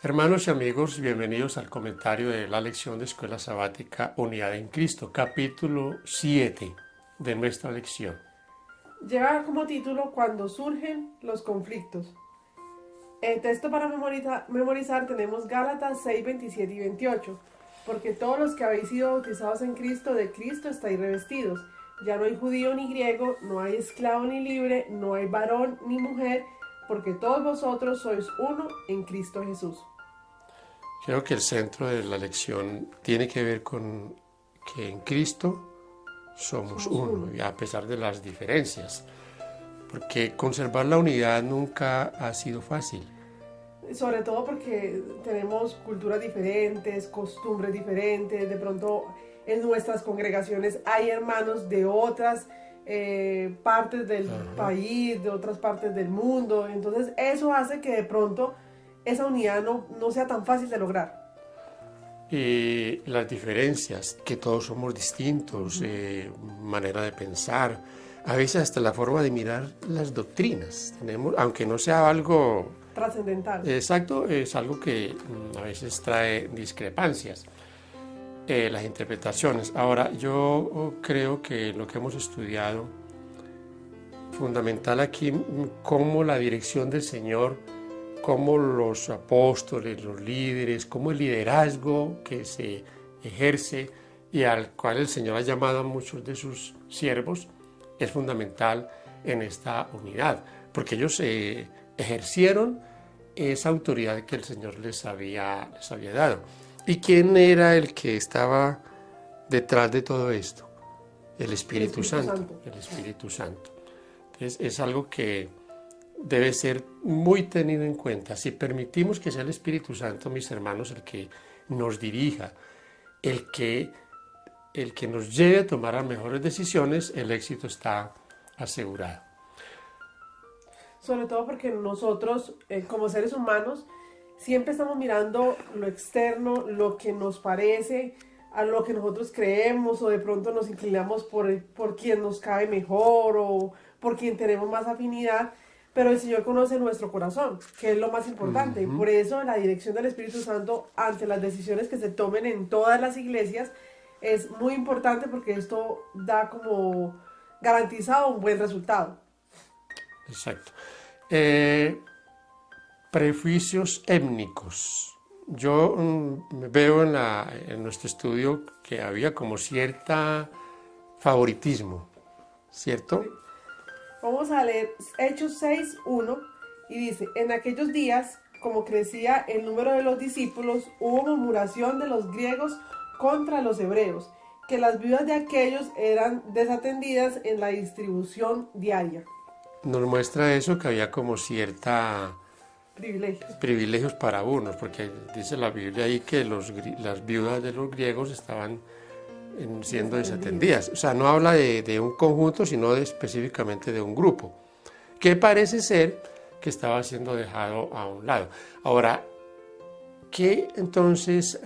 Hermanos y amigos, bienvenidos al comentario de la lección de Escuela Sabática Unidad en Cristo, capítulo 7 de nuestra lección. Lleva como título Cuando surgen los conflictos. El texto para memorizar tenemos Gálatas 6, 27 y 28. Porque todos los que habéis sido bautizados en Cristo, de Cristo estáis revestidos. Ya no hay judío ni griego, no hay esclavo ni libre, no hay varón ni mujer, porque todos vosotros sois uno en Cristo Jesús. Creo que el centro de la lección tiene que ver con que en Cristo somos uno, y a pesar de las diferencias, porque conservar la unidad nunca ha sido fácil. Sobre todo porque tenemos culturas diferentes, costumbres diferentes, de pronto en nuestras congregaciones hay hermanos de otras partes del país, de otras partes del mundo, entonces eso hace que de pronto esa unidad no sea tan fácil de lograr. Y las diferencias, que todos somos distintos, manera de pensar, a veces hasta la forma de mirar las doctrinas. Tenemos, aunque no sea algo Trascendental. exacto, es algo que a veces trae discrepancias, las interpretaciones. Ahora, yo creo que lo que hemos estudiado, fundamental aquí, cómo la dirección del Señor, cómo los apóstoles, los líderes, cómo el liderazgo que se ejerce y al cual el Señor ha llamado a muchos de sus siervos, es fundamental en esta unidad, porque ellos ejercieron esa autoridad que el Señor les había dado. ¿Y quién era el que estaba detrás de todo esto? El Espíritu Santo. El Espíritu Santo. Entonces, es algo que debe ser muy tenido en cuenta. Si permitimos que sea el Espíritu Santo, mis hermanos, el que nos dirija, el que nos lleve a tomar las mejores decisiones, el éxito está asegurado. Sobre todo porque nosotros, como seres humanos, siempre estamos mirando lo externo, lo que nos parece, a lo que nosotros creemos, o de pronto nos inclinamos por quien nos cae mejor o por quien tenemos más afinidad, pero el Señor conoce nuestro corazón, que es lo más importante. Por eso la dirección del Espíritu Santo ante las decisiones que se tomen en todas las iglesias es muy importante, porque esto da como garantizado un buen resultado. Exacto. Prejuicios étnicos. Yo veo en nuestro estudio que había como cierta favoritismo, ¿cierto? Sí. Vamos a leer Hechos 6:1 y dice: en aquellos días, como crecía el número de los discípulos, hubo murmuración de los griegos contra los hebreos, que las viudas de aquellos eran desatendidas en la distribución diaria. Nos muestra eso, que había como cierta privilegios para unos, porque dice la Biblia ahí que las viudas de los griegos estaban siendo desatendidas. O sea, no habla de un conjunto, sino específicamente de un grupo, que parece ser que estaba siendo dejado a un lado. Ahora, ¿qué entonces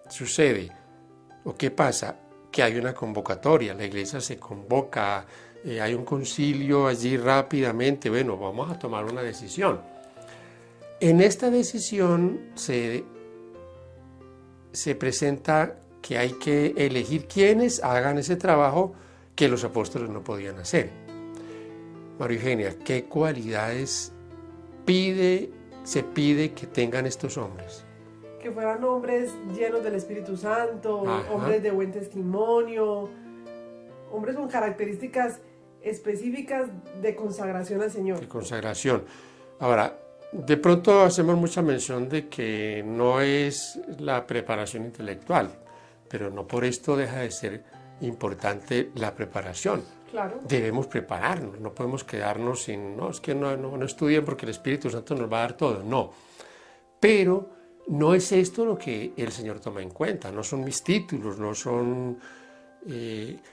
sucede? ¿O qué pasa? Que hay una convocatoria, la iglesia se convoca, hay un concilio allí rápidamente, bueno, vamos a tomar una decisión. En esta decisión se presenta que hay que elegir quienes hagan ese trabajo que los apóstoles no podían hacer. María Eugenia, ¿qué cualidades se pide que tengan estos hombres? Que fueran hombres llenos del Espíritu Santo, hombres de buen testimonio, hombres con características específicas de consagración al Señor. De consagración. Ahora, de pronto hacemos mucha mención de que no es la preparación intelectual, pero no por esto deja de ser importante la preparación. Claro. Debemos prepararnos, no podemos quedarnos sin, no, es que no estudien porque el Espíritu Santo nos va a dar todo, no. Pero no es esto lo que el Señor toma en cuenta, no son mis títulos, no son...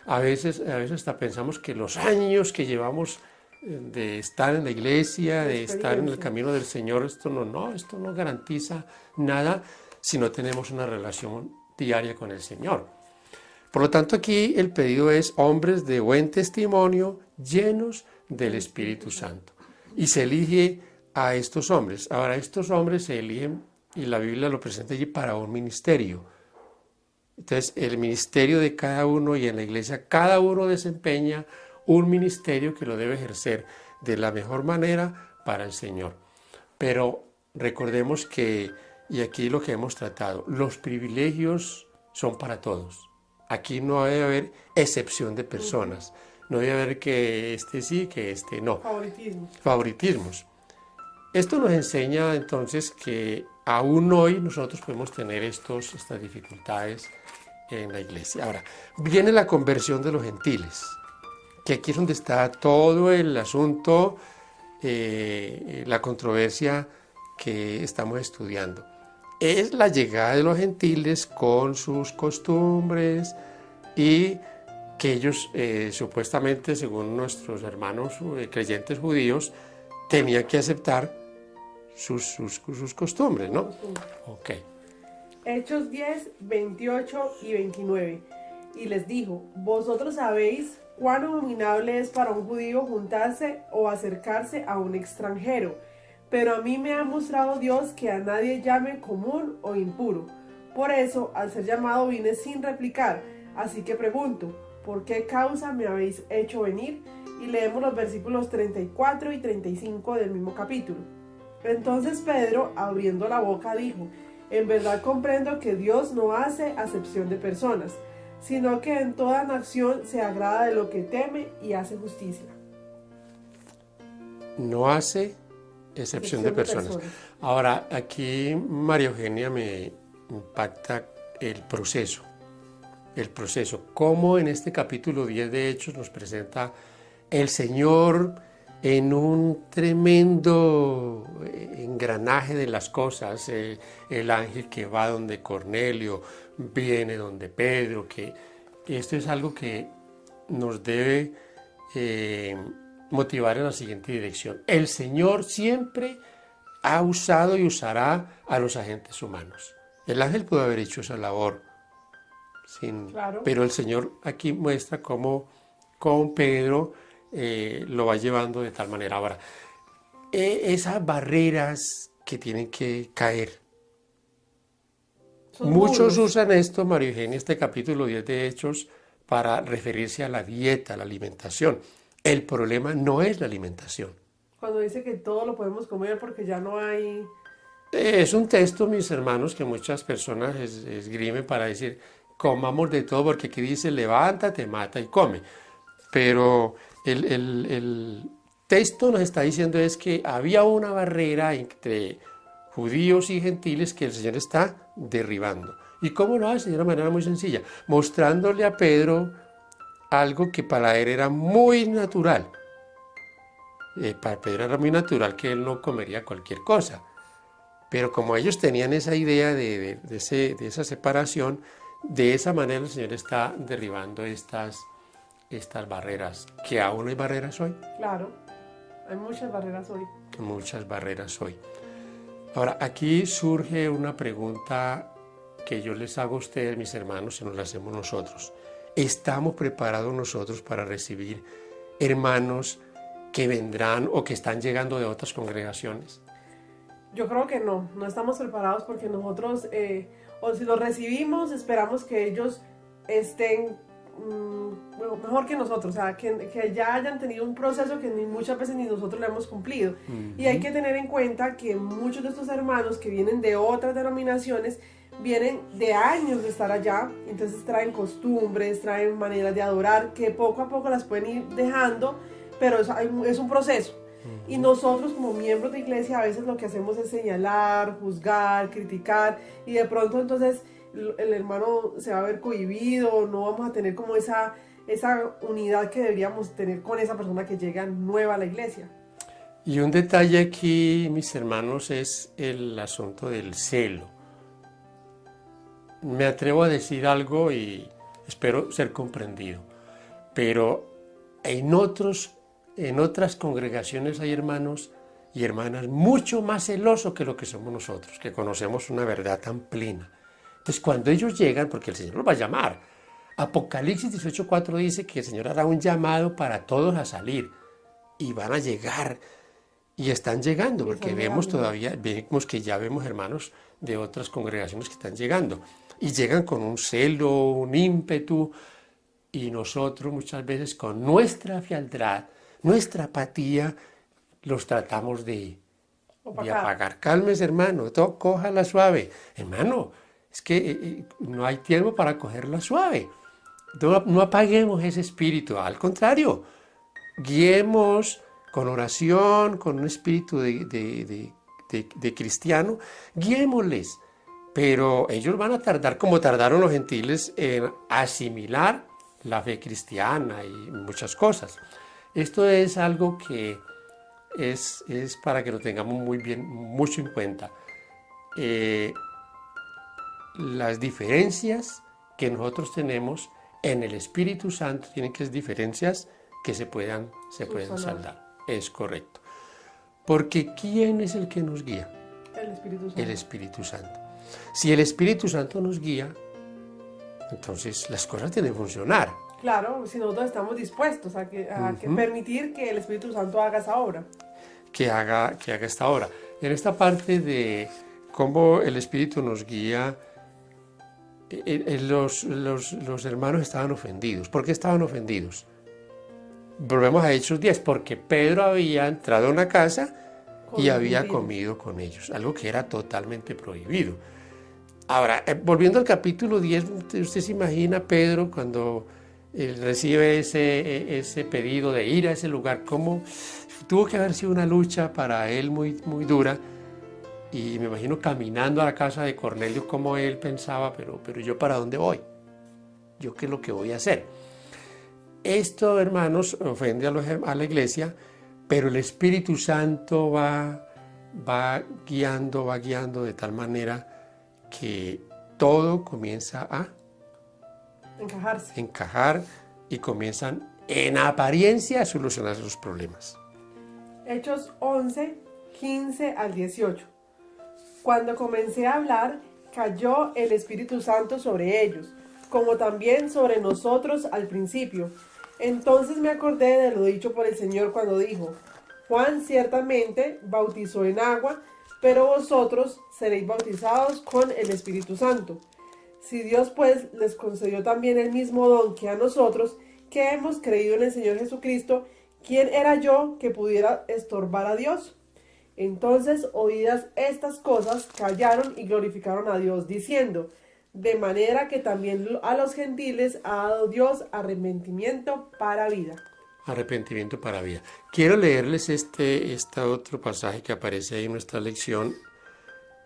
a veces hasta pensamos que los años que llevamos de estar en la iglesia, de estar en el camino del Señor, esto no garantiza nada si no tenemos una relación diaria con el Señor. Por lo tanto, aquí el pedido es hombres de buen testimonio, llenos del Espíritu Santo. Y se elige a estos hombres. Ahora, estos hombres se eligen y la Biblia lo presenta allí para un ministerio. Entonces, el ministerio de cada uno y en la iglesia, cada uno desempeña un ministerio que lo debe ejercer de la mejor manera para el Señor. Pero recordemos que, y aquí lo que hemos tratado, los privilegios son para todos. Aquí no debe haber excepción de personas. No debe haber que este sí, que este no. Favoritismos. Esto nos enseña entonces que aún hoy nosotros podemos tener estas dificultades en la iglesia. Ahora, viene la conversión de los gentiles, que aquí es donde está todo el asunto, la controversia que estamos estudiando. Es la llegada de los gentiles con sus costumbres y que ellos supuestamente, según nuestros hermanos creyentes judíos, tenían que aceptar sus costumbres, ¿no? Ok. Hechos 10, 28 y 29. Y les dijo: vosotros sabéis cuán abominable es para un judío juntarse o acercarse a un extranjero, pero a mí me ha mostrado Dios que a nadie llame común o impuro. Por eso, al ser llamado, vine sin replicar. Así que pregunto: ¿por qué causa me habéis hecho venir? Y leemos los versículos 34 y 35 del mismo capítulo. Entonces Pedro, abriendo la boca, dijo: en verdad comprendo que Dios no hace acepción de personas, sino que en toda nación se agrada de lo que teme y hace justicia. No hace excepción de personas. Ahora, aquí María Eugenia me impacta el proceso. Cómo en este capítulo 10 de Hechos nos presenta el Señor en un tremendo engranaje de las cosas, el ángel que va donde Cornelio, viene donde Pedro, que esto es algo que nos debe motivar en la siguiente dirección. El Señor siempre ha usado y usará a los agentes humanos. El ángel pudo haber hecho esa labor, claro, pero el Señor aquí muestra cómo con Pedro lo va llevando de tal manera. Ahora, esas barreras que tienen que caer. Muchos usan esto, María Eugenia, este capítulo 10 de Hechos, para referirse a la dieta, a la alimentación. El problema no es la alimentación. Cuando dice que todo lo podemos comer porque ya no hay... Es un texto, mis hermanos, que muchas personas esgrimen para decir, comamos de todo, porque aquí dice, levántate, mata y come. Pero el texto nos está diciendo es que había una barrera entre judíos y gentiles que el Señor está derribando. ¿Y cómo lo hace? De una manera muy sencilla, mostrándole a Pedro algo que para él era muy natural. Para Pedro era muy natural que él no comería cualquier cosa. Pero como ellos tenían esa idea de esa separación, de esa manera el Señor está derribando estas barreras, que aún hay barreras hoy. Claro, hay muchas barreras hoy. Muchas barreras hoy. Ahora, aquí surge una pregunta que yo les hago a ustedes, mis hermanos, y nos la hacemos nosotros. ¿Estamos preparados nosotros para recibir hermanos que vendrán o que están llegando de otras congregaciones? Yo creo que no estamos preparados porque nosotros, o si los recibimos, esperamos que ellos estén mejor que nosotros, o sea, que ya hayan tenido un proceso que muchas veces ni nosotros lo hemos cumplido. Y hay que tener en cuenta que muchos de estos hermanos que vienen de otras denominaciones vienen de años de estar allá, entonces traen costumbres, traen maneras de adorar que poco a poco las pueden ir dejando, pero es un proceso. Y nosotros como miembros de iglesia a veces lo que hacemos es señalar, juzgar, criticar, y de pronto entonces el hermano se va a ver cohibido, no vamos a tener como esa unidad que deberíamos tener con esa persona que llega nueva a la iglesia. Y un detalle aquí, mis hermanos, es el asunto del celo. Me atrevo a decir algo y espero ser comprendido, pero en otras congregaciones hay hermanos y hermanas mucho más celosos que lo que somos nosotros, que conocemos una verdad tan plena. Entonces, cuando ellos llegan, porque el Señor los va a llamar, Apocalipsis 18:4 dice que el Señor hará un llamado para todos a salir y van a llegar Y están llegando, porque están vemos llegando. todavía, vemos que ya vemos hermanos de otras congregaciones que están llegando. Y llegan con un celo, un ímpetu, y nosotros muchas veces con nuestra frialdad, nuestra apatía, los tratamos de apagar. Cálmese, hermano, cójala suave. Hermano, es que no hay tiempo para cogerla suave. No apaguemos ese espíritu, al contrario, guiemos con oración, con un espíritu de cristiano, guiémosles. Pero ellos van a tardar, como tardaron los gentiles, en asimilar la fe cristiana y muchas cosas. Esto es algo que es para que lo tengamos muy bien, mucho en cuenta. Las diferencias que nosotros tenemos en el Espíritu Santo tienen que ser diferencias que se pueden saldar. Es correcto. Porque ¿quién es el que nos guía? El Espíritu Santo. El Espíritu Santo. Si el Espíritu Santo nos guía, entonces las cosas tienen que funcionar. Claro, si nosotros estamos dispuestos a permitir que el Espíritu Santo haga esa obra. Que haga esta obra. En esta parte de cómo el Espíritu nos guía, los hermanos estaban ofendidos. ¿Por qué estaban ofendidos? Volvemos a Hechos 10, porque Pedro había entrado a una casa y había comido con ellos, algo que era totalmente prohibido. Ahora, volviendo al capítulo 10, usted se imagina Pedro cuando recibe ese pedido de ir a ese lugar, cómo tuvo que haber sido una lucha para él muy, muy dura, y me imagino caminando a la casa de Cornelio como él pensaba, pero yo ¿para dónde voy? ¿Yo qué es lo que voy a hacer? Esto, hermanos, ofende a la iglesia, pero el Espíritu Santo va guiando de tal manera que todo comienza a encajar y comienzan en apariencia a solucionar los problemas. Hechos 11, 15 al 18. Cuando comencé a hablar, cayó el Espíritu Santo sobre ellos, como también sobre nosotros al principio. Entonces me acordé de lo dicho por el Señor cuando dijo: Juan ciertamente bautizó en agua, pero vosotros seréis bautizados con el Espíritu Santo. Si Dios pues les concedió también el mismo don que a nosotros, que hemos creído en el Señor Jesucristo, ¿quién era yo que pudiera estorbar a Dios? Entonces, oídas estas cosas, callaron y glorificaron a Dios, diciendo: de manera que también a los gentiles ha dado Dios arrepentimiento para vida. Arrepentimiento para vida. Quiero leerles este otro pasaje que aparece ahí en nuestra lección,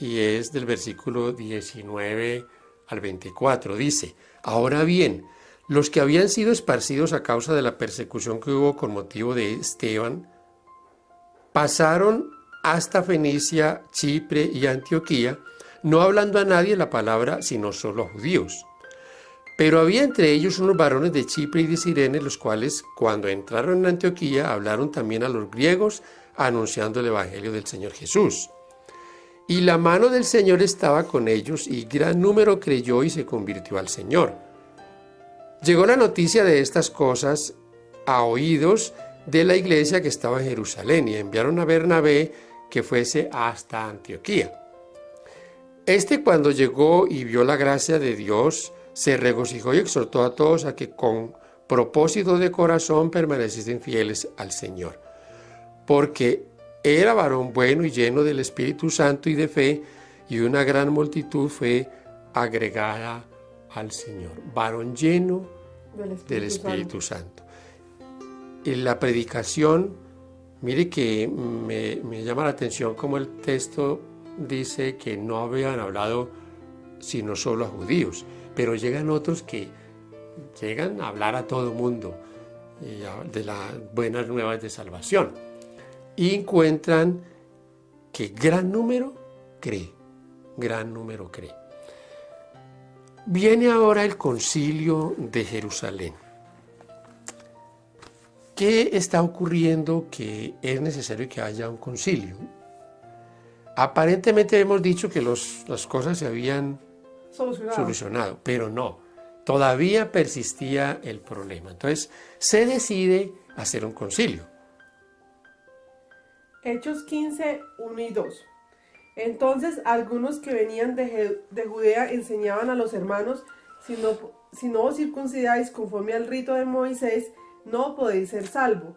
y es del versículo 19 al 24. Dice: ahora bien, los que habían sido esparcidos a causa de la persecución que hubo con motivo de Esteban, pasaron hasta Fenicia, Chipre y Antioquía, no hablando a nadie la palabra, sino solo a judíos. Pero había entre ellos unos varones de Chipre y de Cirene, los cuales, cuando entraron en Antioquía, hablaron también a los griegos, anunciando el evangelio del Señor Jesús. Y la mano del Señor estaba con ellos, y gran número creyó y se convirtió al Señor. Llegó la noticia de estas cosas a oídos de la iglesia que estaba en Jerusalén, y enviaron a Bernabé que fuese hasta Antioquía. Cuando llegó y vio la gracia de Dios, se regocijó y exhortó a todos a que con propósito de corazón permaneciesen fieles al Señor, porque era varón bueno y lleno del Espíritu Santo y de fe, y una gran multitud fue agregada al Señor. Varón lleno del Espíritu Santo. En la predicación, mire que me llama la atención como el texto dice que no habían hablado sino solo a judíos, pero llegan otros que llegan a hablar a todo mundo de las buenas nuevas de salvación, y encuentran que gran número cree. Viene ahora el concilio de Jerusalén. ¿Qué está ocurriendo que es necesario que haya un concilio? Aparentemente hemos dicho que las cosas se habían solucionado, pero no, todavía persistía el problema. Entonces se decide hacer un concilio. Hechos 15, 1 y 2. Entonces algunos que venían de Judea enseñaban a los hermanos, si no os circuncidáis conforme al rito de Moisés, no podéis ser salvos.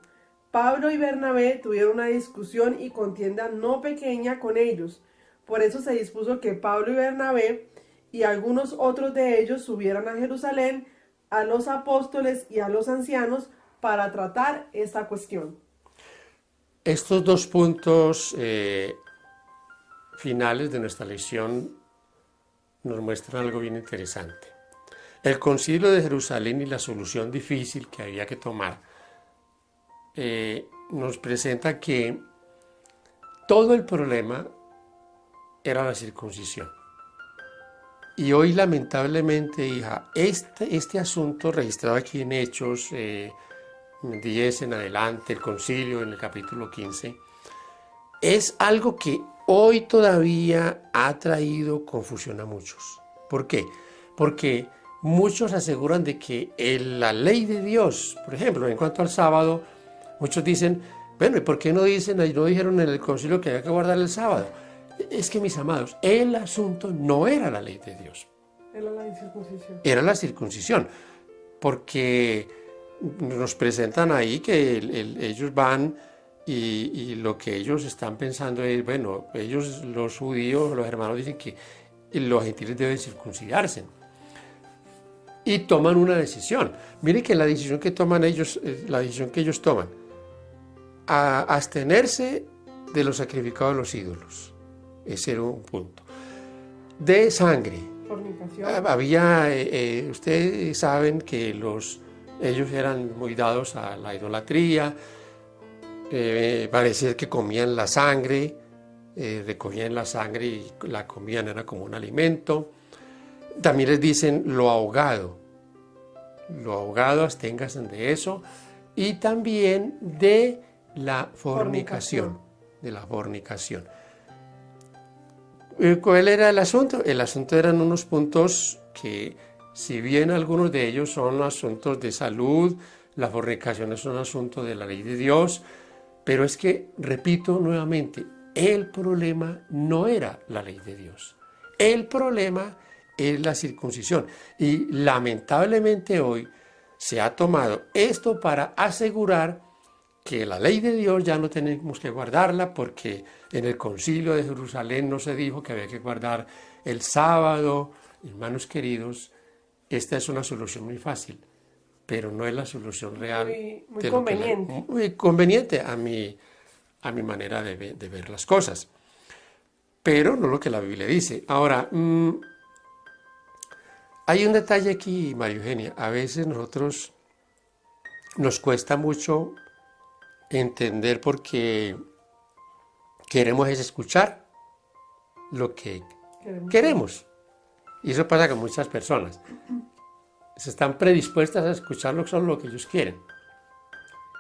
Pablo y Bernabé tuvieron una discusión y contienda no pequeña con ellos. Por eso se dispuso que Pablo y Bernabé y algunos otros de ellos subieran a Jerusalén a los apóstoles y a los ancianos para tratar esta cuestión. Estos dos puntos finales de nuestra lección nos muestran algo bien interesante. El concilio de Jerusalén y la solución difícil que había que tomar nos presenta que todo el problema era la circuncisión. Y hoy, lamentablemente, hija, este asunto registrado aquí en Hechos 10 en adelante, el concilio en el capítulo 15, es algo que hoy todavía ha traído confusión a muchos. ¿Por qué? Porque muchos aseguran de que la ley de Dios, por ejemplo, en cuanto al sábado, muchos dicen, bueno, ¿y por qué no dijeron en el concilio que había que guardar el sábado? Es que, mis amados, el asunto no era la ley de Dios. Era la circuncisión. Era la circuncisión, porque nos presentan ahí que ellos van y lo que ellos están pensando es, bueno, ellos, los judíos, los hermanos, dicen que los gentiles deben circuncidarse. Y toman una decisión. Miren que la decisión que toman ellos, la decisión que ellos toman, a abstenerse de los sacrificados a los ídolos. Ese era un punto. De sangre. Fornicación. Había, ustedes saben que ellos eran muy dados a la idolatría, parecía que comían la sangre, recogían la sangre y la comían, era como un alimento. También les dicen lo ahogado, absténganse de eso, y también de la fornicación. De la fornicación. ¿Cuál era el asunto? El asunto eran unos puntos que, si bien algunos de ellos son asuntos de salud, la fornicación es un asunto de la ley de Dios, pero es que, repito nuevamente, el problema no era la ley de Dios. El problema es la circuncisión. Y lamentablemente hoy se ha tomado esto para asegurar que la ley de Dios ya no tenemos que guardarla, porque en el concilio de Jerusalén no se dijo que había que guardar el sábado. Hermanos queridos, esta es una solución muy fácil, pero no es la solución real. Muy conveniente. Muy conveniente a mi manera de ver las cosas, pero no lo que la Biblia dice. Ahora, hay un detalle aquí, María Eugenia. A veces nosotros nos cuesta mucho entender, porque queremos es escuchar lo que queremos. Y eso pasa con muchas personas. Están predispuestas a escuchar solo lo que ellos quieren.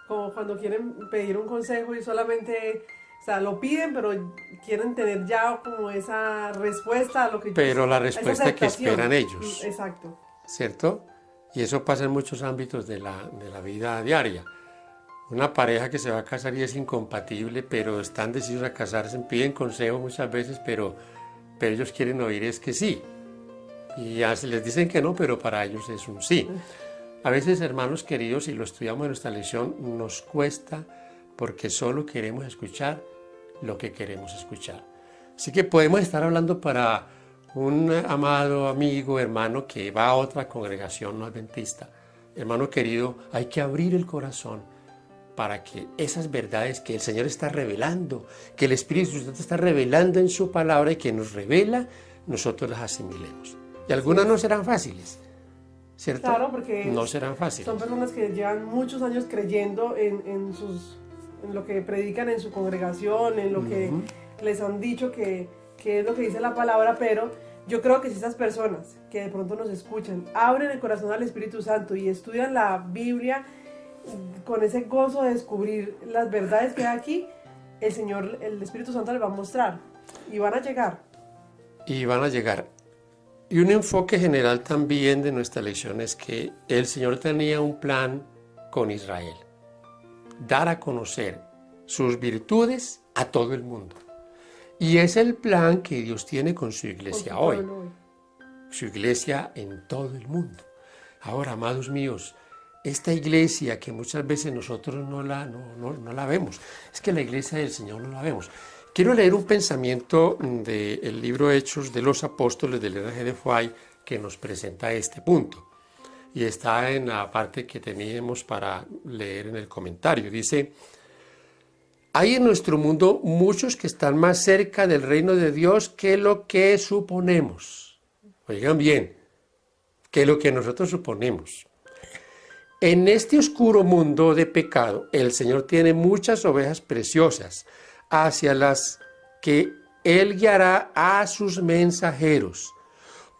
Como cuando quieren pedir un consejo y solamente, o sea, lo piden, pero quieren tener ya como esa respuesta a lo que Pero la respuesta que esperan ellos. Exacto. ¿Cierto? Y eso pasa en muchos ámbitos de la vida diaria. Una pareja que se va a casar y es incompatible, pero están decididos a casarse, piden consejo muchas veces, pero ellos quieren oír es que sí. Y ya se les dicen que no, pero para ellos es un sí. A veces, hermanos queridos, y lo estudiamos en nuestra lección, nos cuesta porque solo queremos escuchar lo que queremos escuchar. Así que podemos estar hablando para un amado amigo, hermano que va a otra congregación no adventista. Hermano querido, hay que abrir el corazón para que esas verdades que el Señor está revelando, que el Espíritu Santo está revelando en su palabra y que nos revela, nosotros las asimilemos. Y algunas no serán fáciles, ¿cierto? Claro, porque no serán fáciles. Son personas que llevan muchos años creyendo en lo que predican en su congregación, en lo que les han dicho que es lo que dice la palabra, pero yo creo que si esas personas que de pronto nos escuchan abren el corazón al Espíritu Santo y estudian la Biblia con ese gozo de descubrir las verdades que hay aquí, el Espíritu Santo les va a mostrar y van a llegar. Y van a llegar. Y un enfoque general también de nuestra lección es que el Señor tenía un plan con Israel. Dar a conocer sus virtudes a todo el mundo. Y es el plan que Dios tiene con su iglesia hoy. Su iglesia en todo el mundo. Ahora, amados míos, esta iglesia que muchas veces nosotros no la vemos, es que la iglesia del Señor no la vemos. Quiero leer un pensamiento del libro Hechos de los Apóstoles del R.G. de Fay que nos presenta este punto. Y está en la parte que teníamos para leer en el comentario. Dice: hay en nuestro mundo muchos que están más cerca del reino de Dios que lo que suponemos. Oigan bien, que lo que nosotros suponemos. En este oscuro mundo de pecado, el Señor tiene muchas ovejas preciosas hacia las que Él guiará a sus mensajeros.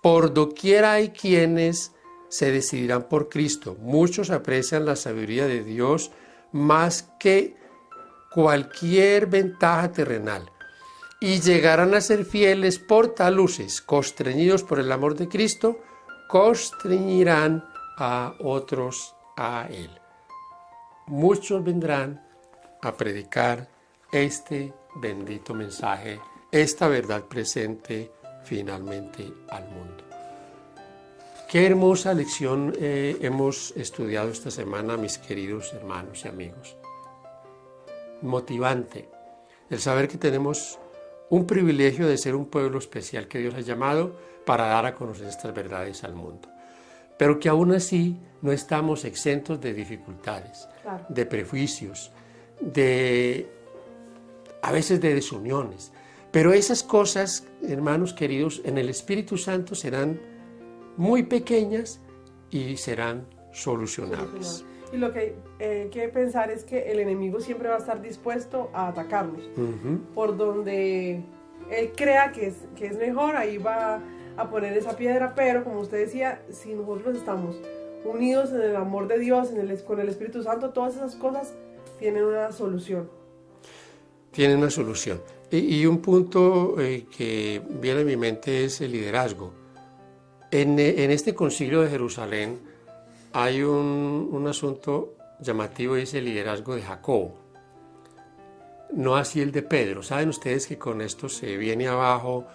Por doquier hay quienes se decidirán por Cristo. Muchos aprecian la sabiduría de Dios más que cualquier ventaja terrenal y llegarán a ser fieles portaluces, constreñidos por el amor de Cristo, constreñirán a otros a Él. Muchos vendrán a predicar este bendito mensaje, esta verdad presente finalmente al mundo. Qué hermosa lección hemos estudiado esta semana, mis queridos hermanos y amigos. Motivante el saber que tenemos un privilegio de ser un pueblo especial que Dios ha llamado para dar a conocer estas verdades al mundo, pero que aún así no estamos exentos de dificultades, claro, de prejuicios, a veces de desuniones, pero esas cosas, hermanos queridos, en el Espíritu Santo serán muy pequeñas y serán solucionables. Y lo que hay que pensar es que el enemigo siempre va a estar dispuesto a atacarnos. Por donde él crea que es mejor, ahí va a poner esa piedra, pero como usted decía, si nosotros estamos unidos en el amor de Dios, con el Espíritu Santo, todas esas cosas tienen una solución. Tienen una solución. Y un punto que viene a mi mente es el liderazgo. En este concilio de Jerusalén hay un asunto llamativo, y es el liderazgo de Jacobo, no así el de Pedro. Saben ustedes que con esto se viene abajo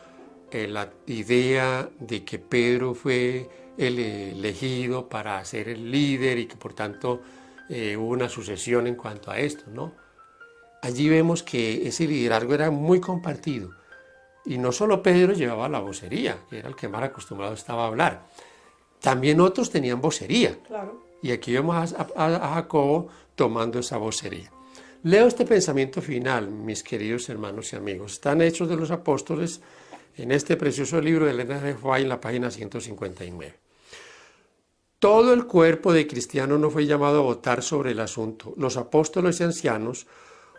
la idea de que Pedro fue el elegido para ser el líder y que por tanto hubo una sucesión en cuanto a esto, ¿no? Allí vemos que ese liderazgo era muy compartido y no solo Pedro llevaba la vocería, que era el que más acostumbrado estaba a hablar. También otros tenían vocería. Claro. Y aquí vemos a Jacobo tomando esa vocería. Leo este pensamiento final, mis queridos hermanos y amigos. Están Hechos de los Apóstoles en este precioso libro de Elena de Fay, en la página 159. Todo el cuerpo de cristiano no fue llamado a votar sobre el asunto. Los apóstoles y ancianos,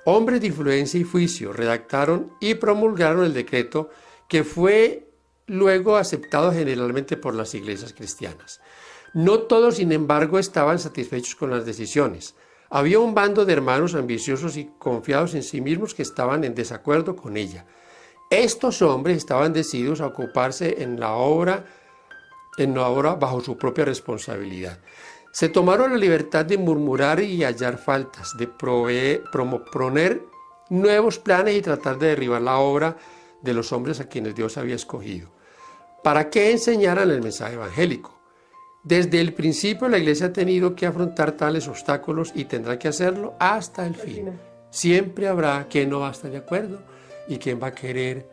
hombres de influencia y juicio, redactaron y promulgaron el decreto que fue luego aceptado generalmente por las iglesias cristianas. No todos, sin embargo, estaban satisfechos con las decisiones. Había un bando de hermanos ambiciosos y confiados en sí mismos que estaban en desacuerdo con ella. Estos hombres estaban decididos a ocuparse en la obra bajo su propia responsabilidad. Se tomaron la libertad de murmurar y hallar faltas, de proponer nuevos planes y tratar de derribar la obra de los hombres a quienes Dios había escogido. ¿Para qué enseñaran el mensaje evangélico? Desde el principio la iglesia ha tenido que afrontar tales obstáculos y tendrá que hacerlo hasta el fin. Siempre habrá quien no va a estar de acuerdo y quien va a querer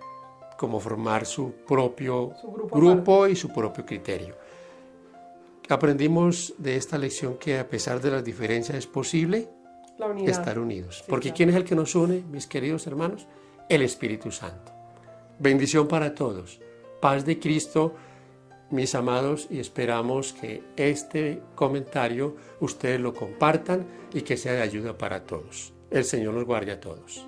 como formar su propio grupo y su propio criterio. Aprendimos de esta lección que a pesar de las diferencias es posible estar unidos. Sí, porque claro. ¿Quién es el que nos une, mis queridos hermanos? El Espíritu Santo. Bendición para todos. Paz de Cristo, mis amados, y esperamos que este comentario ustedes lo compartan y que sea de ayuda para todos. El Señor nos guarde a todos.